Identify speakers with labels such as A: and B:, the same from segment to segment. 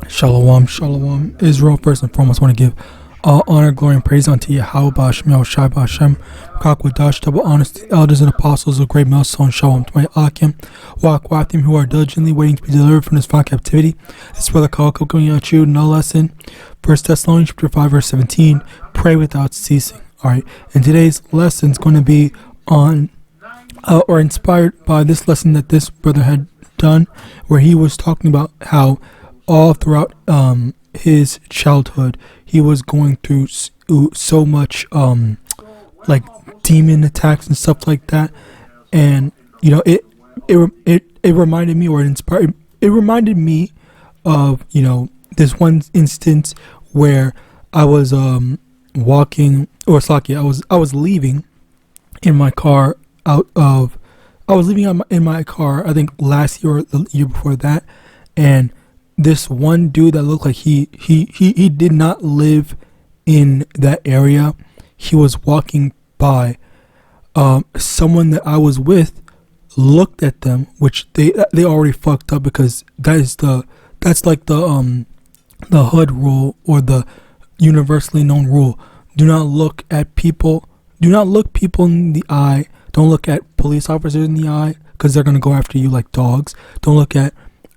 A: Shalom, shalom, Israel. First and foremost, I want to give all honor, glory, and praise unto YAHAWAH, SHAMAIWAN, HAITIANS, double honors to the elders and apostles of great millstone. Shalom to my YAHAWAH and His, who are diligently waiting to be delivered from this foul captivity. This is Brother Kalko coming at you. No lesson. 1 Thessalonians chapter 5, verse 17. Pray without ceasing. All right, and today's lesson is going to be on or inspired by this lesson that this brother had done, where he was talking about how all throughout his childhood he was going through so much like demon attacks and stuff like that. And you know, it reminded me, or it reminded me of, you know, this one instance where I was walking, or Saki, I was leaving in my car in my car, I think last year or the year before that, and this one dude that looked like he did not live in that area, he was walking by. Someone that I was with looked at them, which they already fucked up, because that's like the hood rule, or the universally known rule. Do not look people in the eye. Don't look at police officers in the eye, because they're gonna go after you like dogs. Don't look at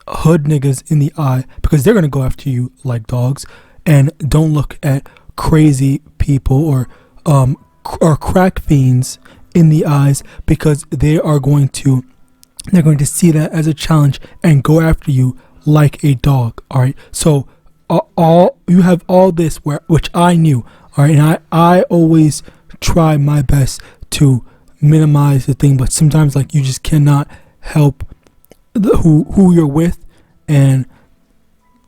A: hood niggas in the eye, because they're gonna go after you like dogs. And don't look at crazy people or crack fiends in the eyes, because they're going to see that as a challenge and go after you like a dog. All right, so you have all this, which I knew. All right, and I always try my best to minimize the thing, but sometimes, like, you just cannot help who you're with, and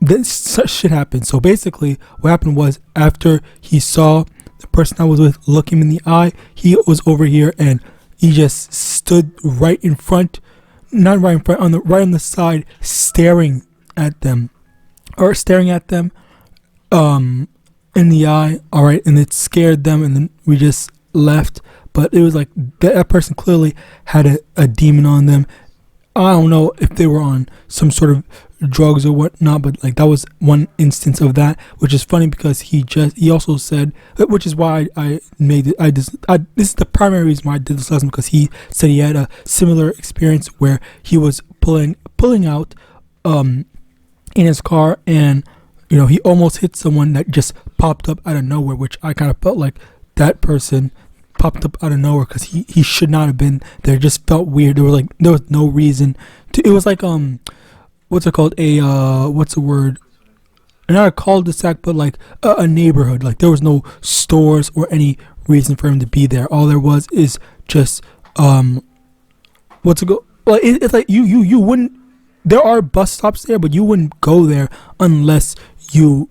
A: this shit happens. So basically what happened was, after he saw the person I was with look him in the eye, he was over here and he just stood right in front, not right in front, right on the side, staring at them in the eye. All right, and it scared them, and then we just left. But it was like that person clearly had a demon on them. I don't know if they were on some sort of drugs or whatnot, but like that was one instance of that, which is funny, because he also said, which is why I made it. This is the primary reason why I did this lesson, because he said he had a similar experience where he was pulling out in his car, and you know, he almost hit someone that just popped up out of nowhere, which I kind of felt like that person popped up out of nowhere, because he should not have been there. It just felt weird. There was no reason to. It was like what's it called, what's the word, not a cul-de-sac, but like a neighborhood. Like, there was no stores or any reason for him to be there. All there was is just it's like you wouldn't, there are bus stops there, but you wouldn't go there unless you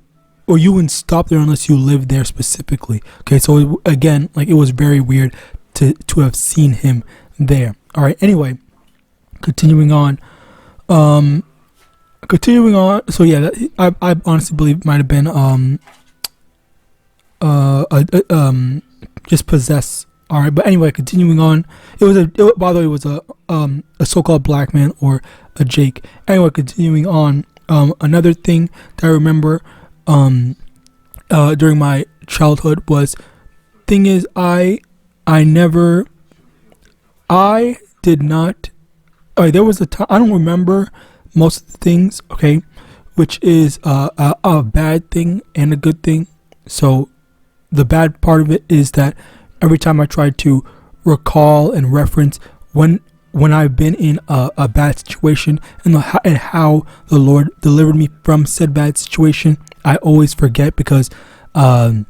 A: wouldn't stop there unless you lived there specifically. Okay, so again, like, it was very weird to have seen him there. All right, anyway, continuing on. So yeah, I honestly believe it might have been just possessed. All right, but anyway, continuing on. By the way, it was a so-called black man, or a Jake. Anyway, continuing on. Another thing that I remember during my childhood was, there was a time, I don't remember most of the things, okay, which is a bad thing and a good thing. So the bad part of it is that every time I try to recall and reference when I've been in a bad situation, and how the Lord delivered me from said bad situation, I always forget, because I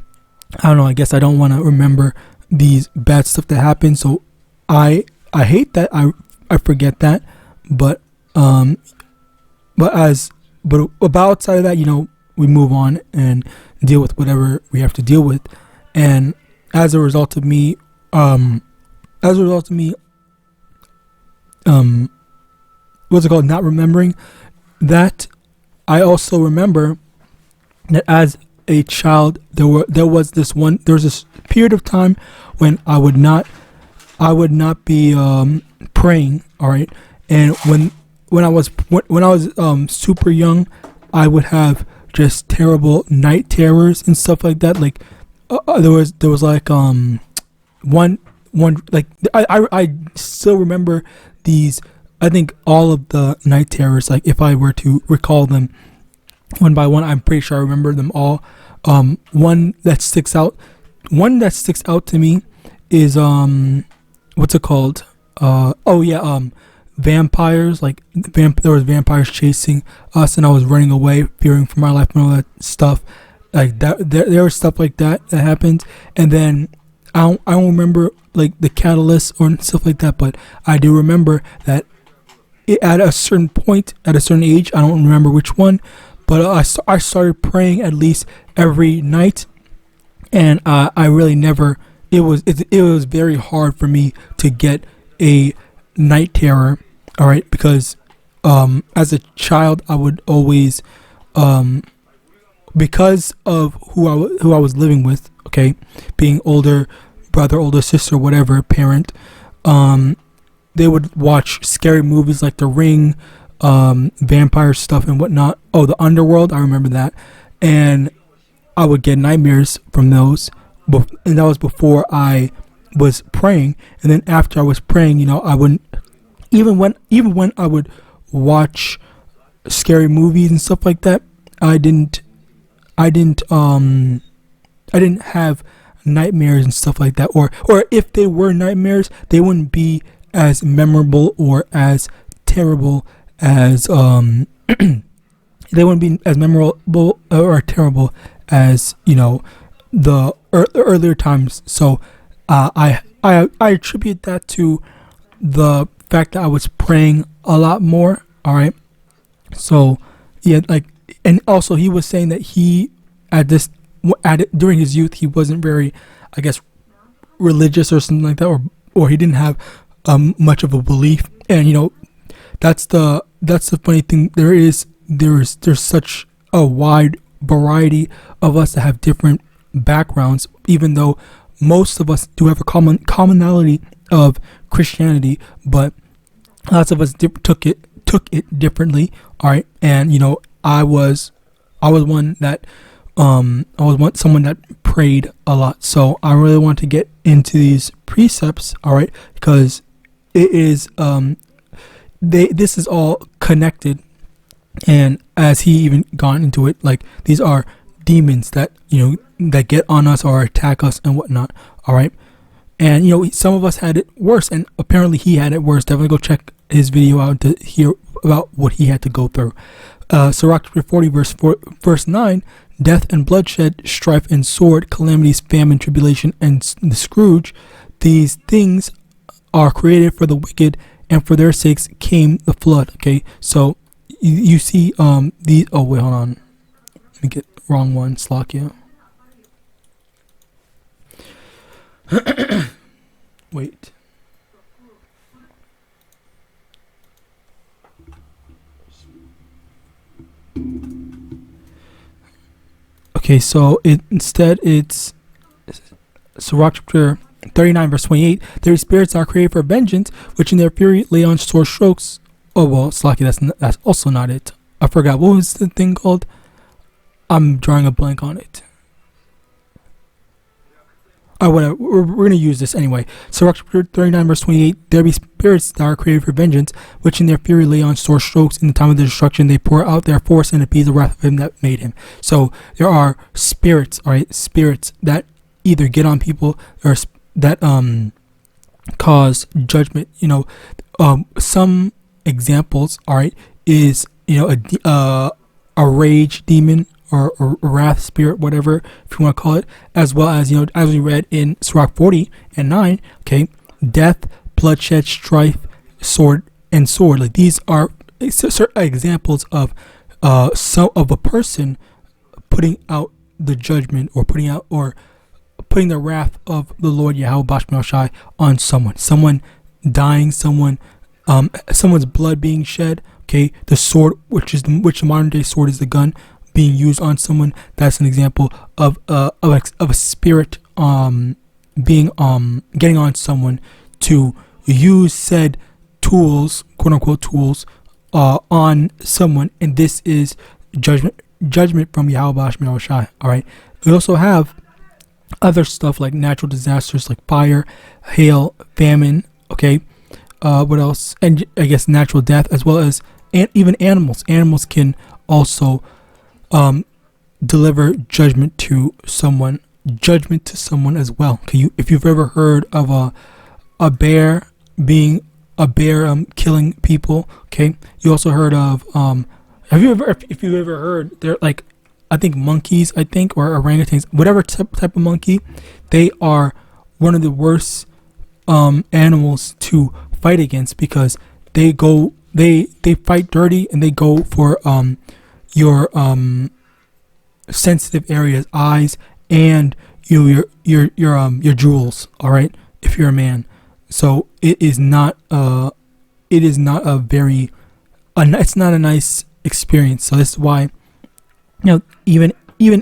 A: don't know, I guess I don't want to remember these bad stuff that happened. So I hate that I forget that, but outside of that, you know, we move on and deal with whatever we have to deal with. And as a result of me not remembering that, I also remember that as a child, there was this period of time when I would not be praying. All right, and when when I was super young, I would have just terrible night terrors and stuff like that. Like there was like one like I still remember these. I think all of the night terrors, like if I were to recall them one by one, I'm pretty sure I remember them all. One that sticks out to me is what's it called? Vampires. Like there was vampires chasing us, and I was running away, fearing for my life and all that stuff. Like that, there was stuff like that happened, and then I don't remember like the catalyst or stuff like that, but I do remember that at a certain point, at a certain age, I don't remember which one, but I started praying at least every night, and I really never. It was very hard for me to get a night terror. All right, because as a child, I would always because of who I was living with. Okay, being older brother, older sister, whatever, parent, they would watch scary movies like The Ring, vampire stuff and whatnot. Oh, The Underworld, I remember that. And I would get nightmares from those. And that was before I was praying. And then after I was praying, I wouldn't, even when I would watch scary movies and stuff like that, I didn't have nightmares and stuff like that, or if they were nightmares, they wouldn't be as memorable or as terrible as they wouldn't be as memorable or terrible as the earlier times. So I attribute that to the fact that I was praying a lot more. All right, so yeah, like, and also he was saying that he during his youth, he wasn't very, I guess, religious or something like that, or he didn't have much of a belief. And that's the funny thing. There's such a wide variety of us that have different backgrounds, even though most of us do have a commonality of Christianity, but lots of us took it differently. All right, and I was one that. I was someone that prayed a lot, so I really want to get into these precepts, all right, because it is this is all connected, and as he even gone into it, like these are demons that that get on us or attack us and whatnot, all right, and some of us had it worse, and apparently he had it worse. Definitely go check his video out to hear about what he had to go through. Sirach 40 verse 9. Death and bloodshed, strife and sword, calamities, famine, tribulation, and the scourge, these things are created for the wicked, and for their sakes came the flood. Okay, so you see these. Oh wait, hold on. Let me get wrong one. Slakia. Wait. Okay, so instead it's Sirach chapter 39 verse 28. Their spirits are created for vengeance, which in their fury lay on sore strokes. Oh well, Slaki, that's also not it. I forgot, what was the thing called? I'm drawing a blank on it. Whatever. We're gonna use this anyway. Sirach chapter 39 verse 28. There be spirits that are created for vengeance, which in their fury lay on sore strokes. In the time of their destruction, they pour out their force and appease the wrath of him that made him. So there are spirits, all right, spirits that either get on people or that cause judgment. Some examples, all right, is a rage demon. Or wrath spirit, whatever, if you want to call it, as well as, as we read in Sirach 40 and 9, okay, death, bloodshed, strife, sword. Like these are certain examples of a person putting out the judgment or putting the wrath of the Lord YAHAWAH on someone dying, someone's blood being shed. Okay, the sword, which the modern day sword is the gun, being used on someone. That's an example of a spirit being getting on someone to use said tools, quote unquote tools, on someone, and this is judgment from YAHAWASHI. All right. We also have other stuff like natural disasters like fire, hail, famine. Okay. What else? And I guess natural death, as well as even animals. Animals can also deliver judgment to someone. Judgment to someone as well. Okay. If you've ever heard of a bear killing people. Okay. You also heard of if you've ever heard, they're like, I think monkeys, or orangutans, whatever type of monkey, they are one of the worst animals to fight against, because they fight dirty, and they go for your sensitive areas, eyes, and your jewels. All right, if you're a man. So it's not a nice experience. So this is why, even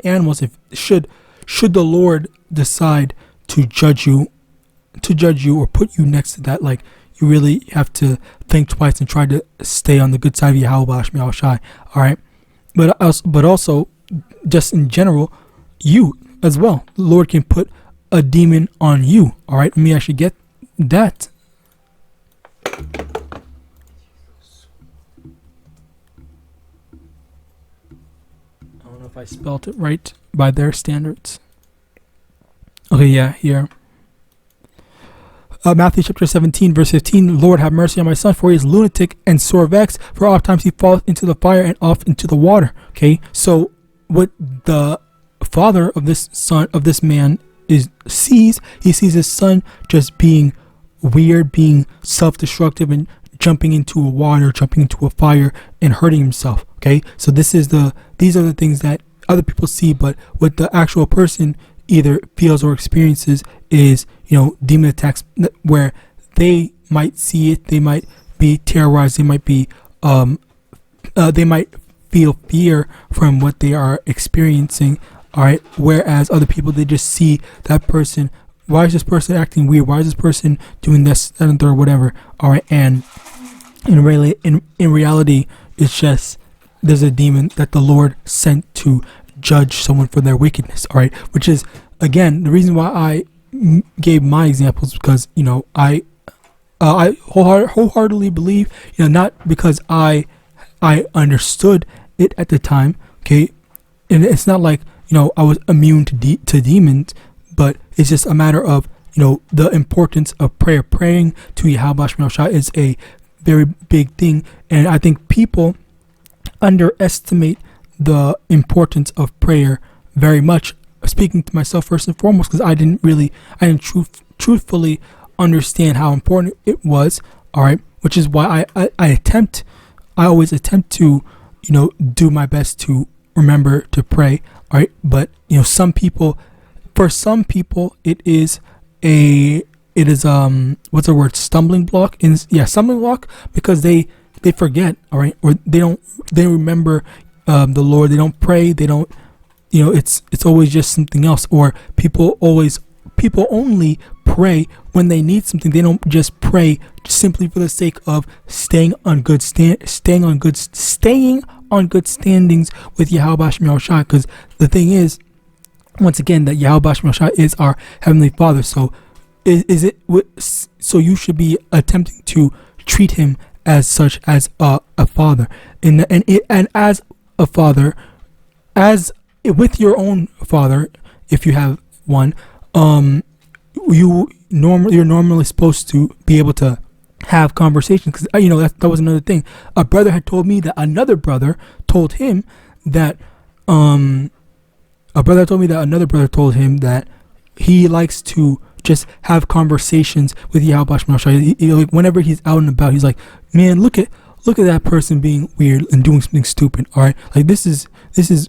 A: animals, if should the Lord decide to judge you or put you next to that, like, you really have to think twice and try to stay on the good side of YAHAWASHI. All right, but also just in general, you as well, the Lord can put a demon on you. All right, let me actually get that. I don't know if I spelled it right by their standards. Okay, yeah, here. Matthew chapter 17, verse 15. Lord, have mercy on my son, for he is lunatic and sore vexed, for oftentimes he falls into the fire and oft into the water. Okay, so what the father of this man sees his son just being weird, being self-destructive, and jumping into a water, jumping into a fire, and hurting himself. Okay, so these are the things that other people see, but what the actual person either feels or experiences is, demon attacks, where they might see it, they might be terrorized, they might feel fear from what they are experiencing. All right, whereas other people, they just see that person. Why is this person acting weird? Why is this person doing this, that, and third, whatever? All right, and in reality, it's just there's a demon that the Lord sent to judge someone for their wickedness. All right, which is, again, the reason why I gave my examples, because I wholeheartedly believe, not because I understood it at the time. Okay, and it's not like I was immune to demons, but it's just a matter of the importance of prayer. Praying to YAHAWASHI is a very big thing, and I think people underestimate the importance of prayer very much. Speaking to myself first and foremost, because I didn't truthfully understand how important it was. All right, which is why I always attempt to do my best to remember to pray. All right, but for some people it is what's the word, stumbling block, stumbling block, because they forget. All right, or they remember the Lord, they don't pray, they don't, it's always just something else. Or people only pray when they need something. They don't just pray simply for the sake of staying on good standings with YAHAWASHI, because the thing is, once again, that YAHAWASHI is our Heavenly Father. So so you should be attempting to treat him as such, as a father, and as a father, as with your own father, if you have one. You're normally supposed to be able to have conversations, because that was another thing. A brother had told me that another brother told him that he likes to just have conversations with YAHAWASHI. Like, whenever he's out and about, he's like, man, look at that person being weird and doing something stupid. All right, like, this is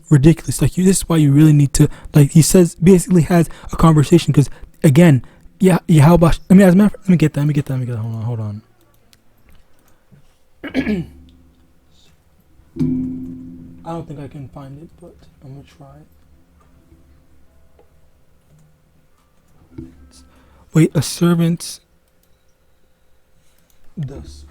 A: ridiculous. Like, this is why you really need to, like, he says, basically has a conversation, because again, YAHAWASHI. Let me get that. Hold on. I don't think I can find it, but I'm gonna try. Wait, a servant. The servant.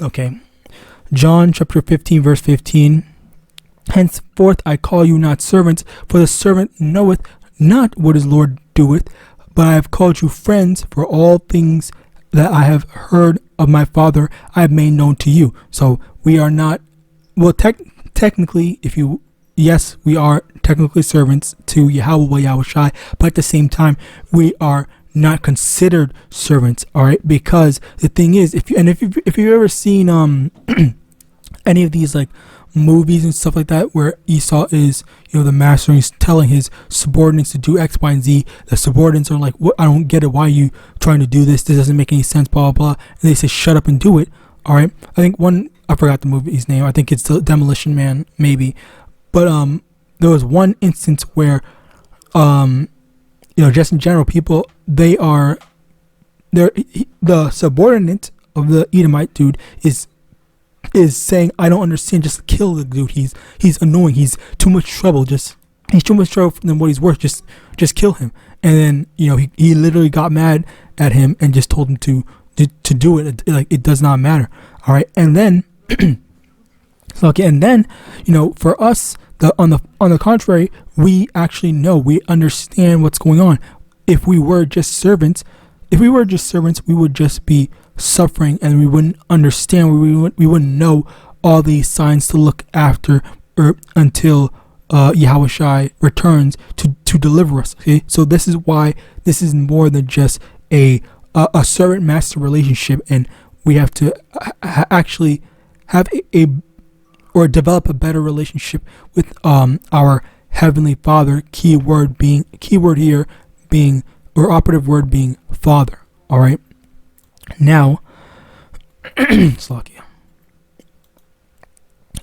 A: Okay. John chapter 15 verse 15. Henceforth I call you not servants, for the servant knoweth not what his Lord doeth, but I have called you friends, for all things that I have heard of my Father I have made known to you. So we are not, well, technically, yes, we are technically servants to Yahawah, Yahawashi, but at the same time, we are not considered servants, all right? Because the thing is, if you've ever seen any of these like movies and stuff like that, where Esau is, the master, and he's telling his subordinates to do X, Y, and Z. The subordinates are like, "What? I don't get it. Why are you trying to do this? This doesn't make any sense." Blah blah blah. And they say, "Shut up and do it." All right. I think I forgot the movie's name. I think it's the Demolition Man, maybe. But there was one instance where, just in general, people the subordinate of the Edomite dude is saying, "I don't understand, just kill the dude, he's annoying, he's too much trouble, he's too much trouble than what he's worth, just kill him." And then he literally got mad at him and just told him to do it, like it does not matter. All right. And then for us, on the contrary, we actually know, we understand what's going on. If we were just servants, we would just be suffering, and we wouldn't understand. We wouldn't know all these signs to look after until Yahawashi returns to deliver us. Okay, so this is why this is more than just a servant master relationship, and we have to actually have or develop a better relationship with our Heavenly Father. Keyword here being, or operative word being, Father. All right. Now, Acts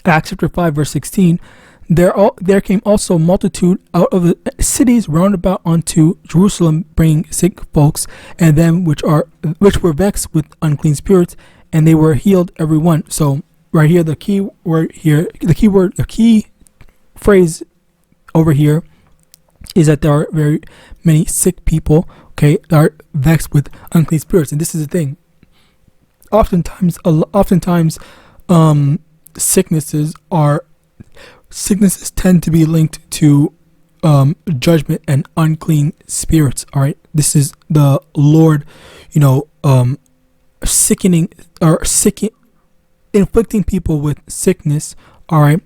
A: chapter 5 verse 16. There came also a multitude out of the cities round about unto Jerusalem, bringing sick folks, and them which were vexed with unclean spirits, and they were healed every one. So right here, the key phrase over here is that there are very many sick people, okay, that are vexed with unclean spirits. And this is the thing. Oftentimes, sicknesses tend to be linked to judgment and unclean spirits. All right, this is the Lord, inflicting people with sickness. All right,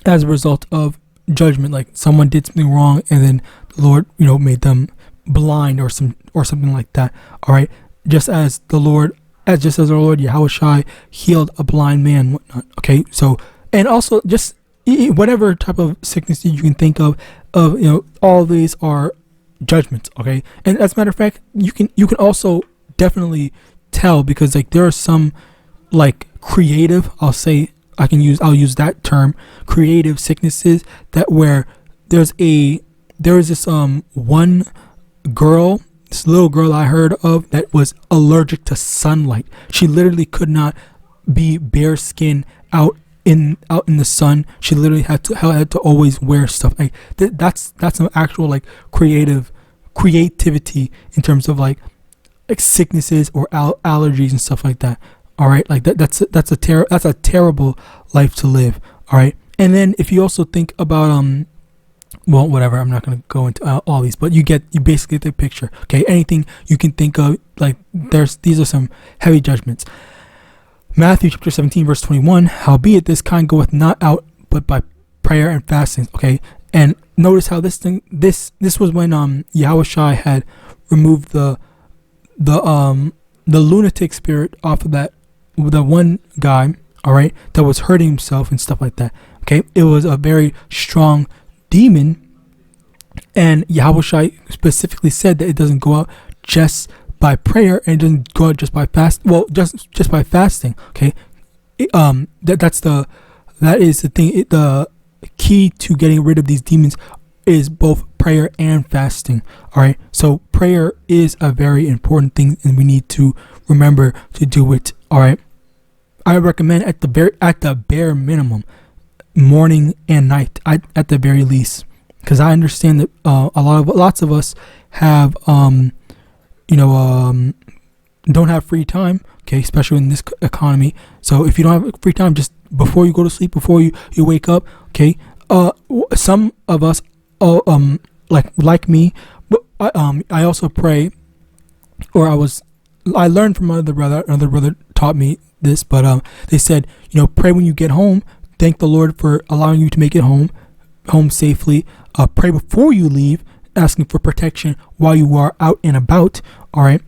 A: as a result of judgment, like someone did something wrong, and then the Lord, made them blind or something like that. All right, just as our Lord Yahawashi healed a blind man, whatnot. Okay, so, and also just whatever type of sickness you can think of, all of these are judgments. Okay, and as a matter of fact, you can also definitely tell, because like there are some like creative, I'll use that term, creative sicknesses, that where there is this one girl, this little girl I heard of, that was allergic to sunlight. She literally could not be bare skin out in the sun. She literally had to always wear stuff. Like that's some actual like creativity in terms of like sicknesses or allergies and stuff like that. All right, like that's a terrible life to live. All right, and then if you also think about well, whatever, I'm not going to go into all these, but you basically get the picture. Okay, anything you can think of, like these are some heavy judgments. Matthew chapter 17 verse 21. Howbeit this kind goeth not out but by prayer and fasting. Okay, and notice how this was when Yahawashi had removed the lunatic spirit off of the one guy. All right, that was hurting himself and stuff like that. Okay, it was a very strong demon, and Yahawashi specifically said that it doesn't go out just by prayer, and it doesn't go out just by just by fasting. Okay, that is the thing. The key to getting rid of these demons is both prayer and fasting. All right, so prayer is a very important thing, and we need to remember to do it. All right, I recommend at the bare minimum, morning and night, at the very least, because I understand that lots of us have don't have free time, okay, especially in this economy. So if you don't have free time, just before you go to sleep, before you wake up, okay, some of us, like me, but I also pray, or I learned from another brother taught me this, but they said, pray when you get home, thank the Lord for allowing you to make it home safely. Pray before you leave, asking for protection while you are out and about. All right.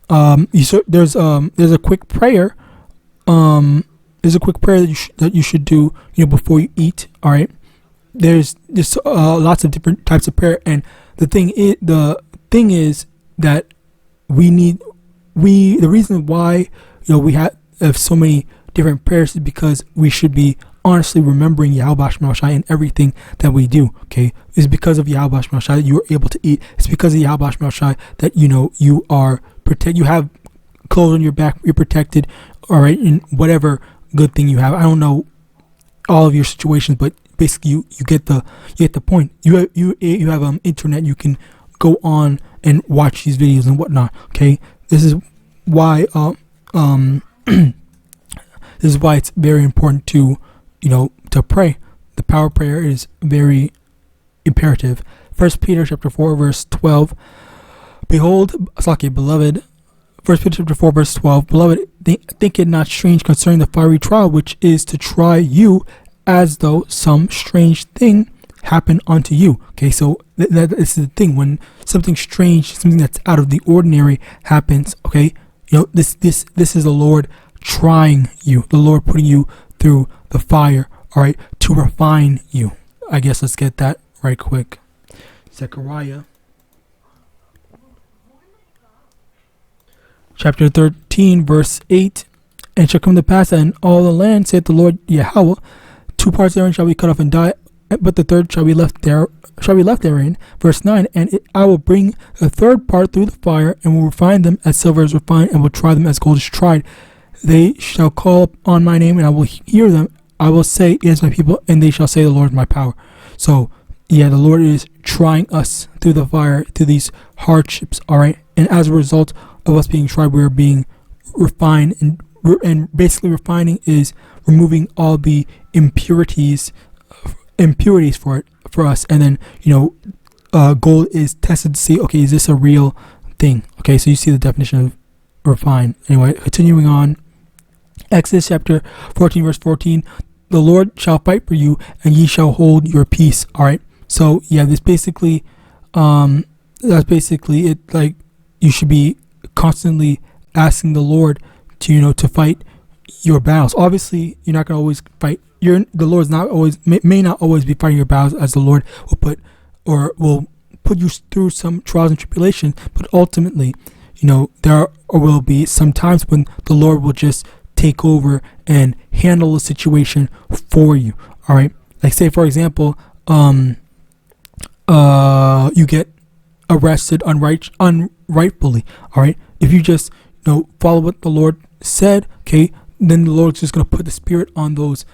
A: There's a quick prayer. There's a quick prayer that you should do, before you eat. All right. There's just lots of different types of prayer, and the thing is that the reason why we have so many different prayers is because we should be honestly remembering YAHAWAH in everything that we do. Okay, it's because of YAHAWAH that you are able to eat. It's because of YAHAWAH that you are protected. You have clothes on your back. You're protected. All right, in whatever good thing you have. I don't know all of your situations, but basically you get the point. You have internet. You can go on and watch these videos and whatnot. Okay, this is why this is why it's very important to to pray. The power of prayer is very imperative. 1 Peter chapter 4 verse 12. Beloved. 1 Peter chapter 4 verse 12. Beloved, think it not strange concerning the fiery trial which is to try you, as though some strange thing happened unto you. Okay, so that is the thing. When something strange, something that's out of the ordinary happens, okay, this is the Lord trying you, the Lord putting you through the fire, all right, to refine you. I guess let's get that right quick. Zechariah chapter 13 verse 8. And it shall come to pass that in all the land, saith the Lord Yahweh, 2 parts therein shall be cut off and die, but the third shall be left therein. Verse 9. And I will bring the third part through the fire, and will refine them as silver is refined, and will try them as gold is tried. They shall call on my name, and I will hear them. I will say, it is my people, and they shall say, the Lord is my power. So the Lord is trying us through the fire, through these hardships, all right? And as a result of us being tried, we are being refined, and basically refining is removing all the impurities for us, and then gold is tested to see, okay, is this a real thing? Okay, so you see the definition of refine. Anyway, continuing on, Exodus chapter 14 verse 14. The Lord shall fight for you, and ye shall hold your peace. All right, so this basically that's basically it. Like, you should be constantly asking the Lord to fight your battles. Obviously, you're not going to always fight. The Lord's not always may not always be fighting your battles, as the Lord will put you through some trials and tribulations. But ultimately, there will be some times when the Lord will just take over and handle the situation for you. All right, like say for example, you get arrested unrightfully. All right, if you just follow what the Lord said, okay, then the Lord's just gonna put the spirit on those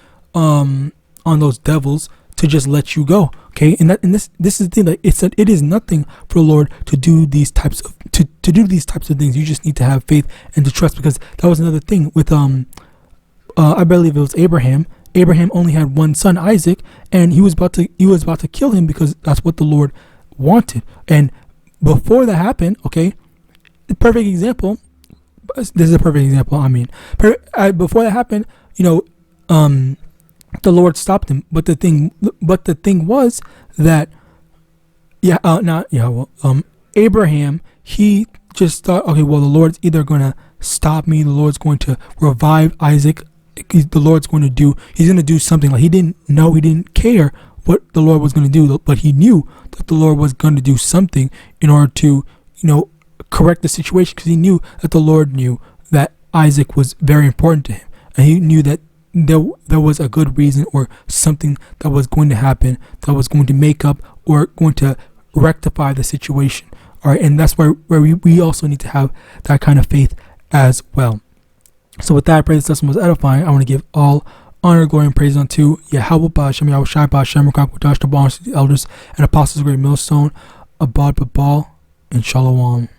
A: devils to just let you go. Okay, and this is the thing, that it is nothing for the Lord to do these types of to do these types of things. You just need to have faith and to trust, because that was another thing with I believe it was Abraham. Abraham only had one son, Isaac, and he was about to kill him because that's what the Lord wanted. And before that happened, okay, the perfect example. This is a perfect example. I mean, before that happened, the Lord stopped him. But the thing was that, Abraham, he just thought, okay, well, the Lord's either going to stop me, the Lord's going to revive Isaac, the Lord's going to do, he's going to do something. Like, he didn't care what the Lord was going to do, but he knew that the Lord was going to do something in order to, correct the situation, because he knew that the Lord knew that Isaac was very important to him, and he knew that there was a good reason or something that was going to happen that was going to make up or going to rectify the situation. All right, and that's where we also need to have that kind of faith as well. So with that, I pray this lesson was edifying. I want to give all honor, glory, and praise unto Yahawadah, Ba'ashem, YAHAWASHI, Ba'ashem, the elders and apostles of the great millstone, Abad, Babal, and Shalom.